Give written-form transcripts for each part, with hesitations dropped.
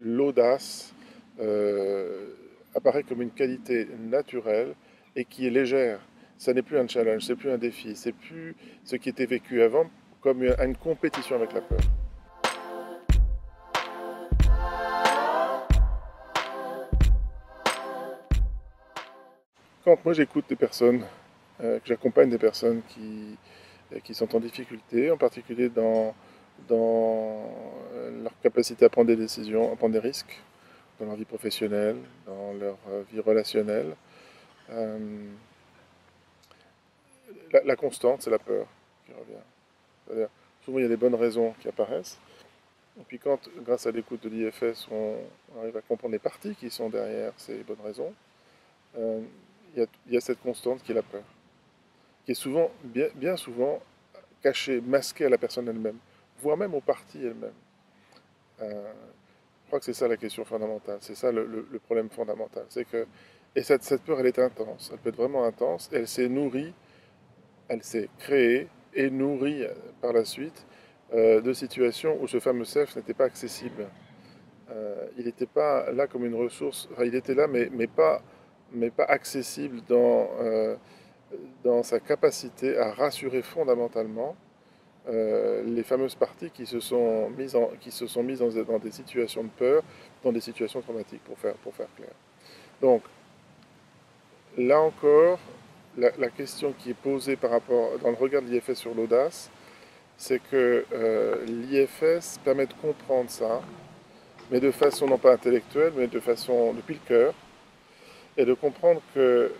l'audace apparaît comme une qualité naturelle et qui est légère. Ça n'est plus un challenge, c'est plus un défi, c'est plus ce qui était vécu avant comme une compétition avec la peur. Quand moi j'écoute des personnes, que j'accompagne des personnes qui sont en difficulté, en particulier dans leur capacité à prendre des décisions, à prendre des risques, dans leur vie professionnelle, dans leur vie relationnelle, euh, la constante, c'est la peur qui revient. C'est-à-dire, souvent il y a des bonnes raisons qui apparaissent, et puis quand, grâce à l'écoute de l'IFS, on arrive à comprendre les parties qui sont derrière ces bonnes raisons, euh, il y a cette constante qui est la peur, qui est souvent, bien souvent, cachée, masquée à la personne elle-même, voire même aux parties elles-mêmes. Je crois que c'est ça la question fondamentale, c'est ça le problème fondamental. C'est que, et cette peur, elle est intense, elle peut être vraiment intense, et elle s'est nourrie, elle s'est créée et nourrie par la suite de situations où ce fameux self n'était pas accessible. Il n'était pas là comme une ressource, enfin, il était là, mais pas accessible dans sa capacité à rassurer fondamentalement les fameuses parties qui se sont mises dans des situations de peur, dans des situations traumatiques, pour faire clair. Donc, là encore, la question qui est posée par rapport, dans le regard de l'IFS sur l'audace, c'est que l'IFS permet de comprendre ça, mais de façon non pas intellectuelle, mais de façon depuis le cœur, et de comprendre que,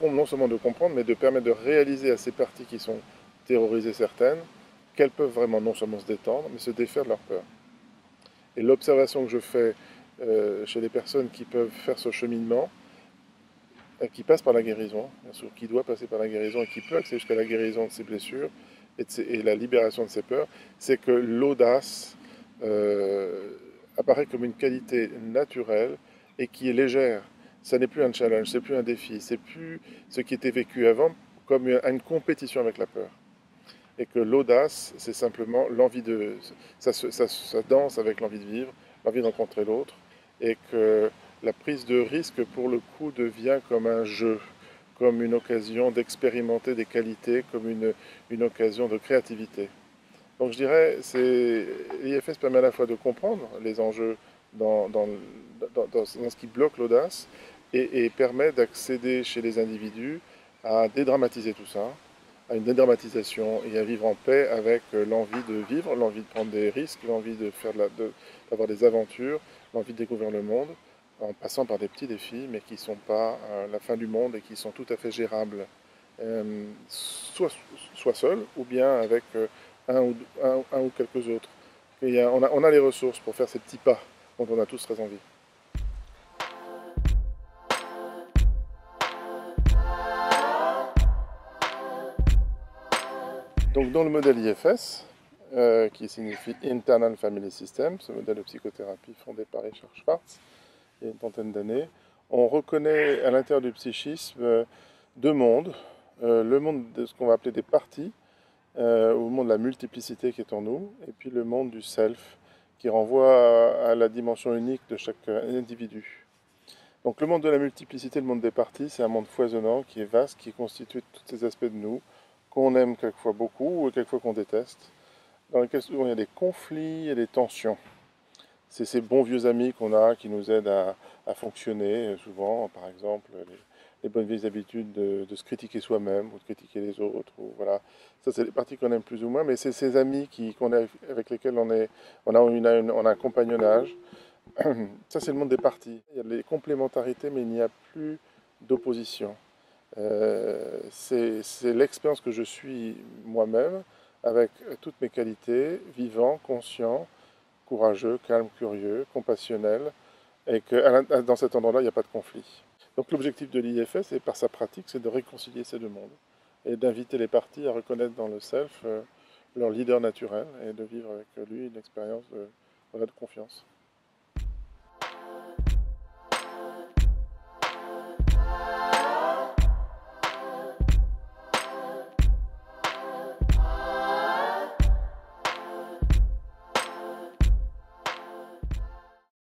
non seulement de comprendre, mais de permettre de réaliser à ces parties qui sont terrorisées certaines, qu'elles peuvent vraiment non seulement se détendre, mais se défaire de leur peur. Et l'observation que je fais chez les personnes qui peuvent faire ce cheminement, qui passe par la guérison, bien sûr, qui doit passer par la guérison et qui peut accéder jusqu'à la guérison de ses blessures et la libération de ses peurs, c'est que l'audace apparaît comme une qualité naturelle et qui est légère. Ça n'est plus un challenge, c'est plus un défi, c'est plus ce qui était vécu avant comme une compétition avec la peur. Et que l'audace, c'est simplement l'envie de... Ça danse avec l'envie de vivre, l'envie de rencontrer l'autre, et que la prise de risque, pour le coup, devient comme un jeu, comme une occasion d'expérimenter des qualités, comme une occasion de créativité. Donc je dirais, l'IFS permet à la fois de comprendre les enjeux dans ce qui bloque l'audace et permet d'accéder chez les individus à dédramatiser tout ça, à une dédramatisation et à vivre en paix avec l'envie de vivre, l'envie de prendre des risques, l'envie d'avoir des aventures, l'envie de découvrir le monde, en passant par des petits défis, mais qui ne sont pas la fin du monde et qui sont tout à fait gérables, soit seul ou bien avec un ou quelques autres. On a les ressources pour faire ces petits pas dont on a tous très envie. Donc dans le modèle IFS, qui signifie Internal Family System, ce modèle de psychothérapie fondé par Richard Schwartz il y a une trentaine d'années, on reconnaît à l'intérieur du psychisme deux mondes. Le monde de ce qu'on va appeler des parties, au monde de la multiplicité qui est en nous, et puis le monde du self, qui renvoie à la dimension unique de chaque individu. Donc le monde de la multiplicité, le monde des parties, c'est un monde foisonnant, qui est vaste, qui constitue tous ces aspects de nous, qu'on aime quelquefois beaucoup ou quelquefois qu'on déteste, dans lesquels souvent il y a des conflits et des tensions. C'est ces bons vieux amis qu'on a qui nous aident à fonctionner, souvent, par exemple, les bonnes vieilles habitudes de se critiquer soi-même ou de critiquer les autres. Ou, voilà. Ça, c'est les parties qu'on aime plus ou moins, mais c'est ces amis avec lesquels on a un compagnonnage. Ça, c'est le monde des parties. Il y a les complémentarités, mais il n'y a plus d'opposition. C'est l'expérience que je suis moi-même, avec toutes mes qualités, vivant, conscient, courageux, calme, curieux, compassionnel, et que dans cet endroit-là, il n'y a pas de conflit. Donc l'objectif de l'IFS, et par sa pratique, c'est de réconcilier ces deux mondes, et d'inviter les parties à reconnaître dans le self leur leader naturel, et de vivre avec lui une expérience de confiance.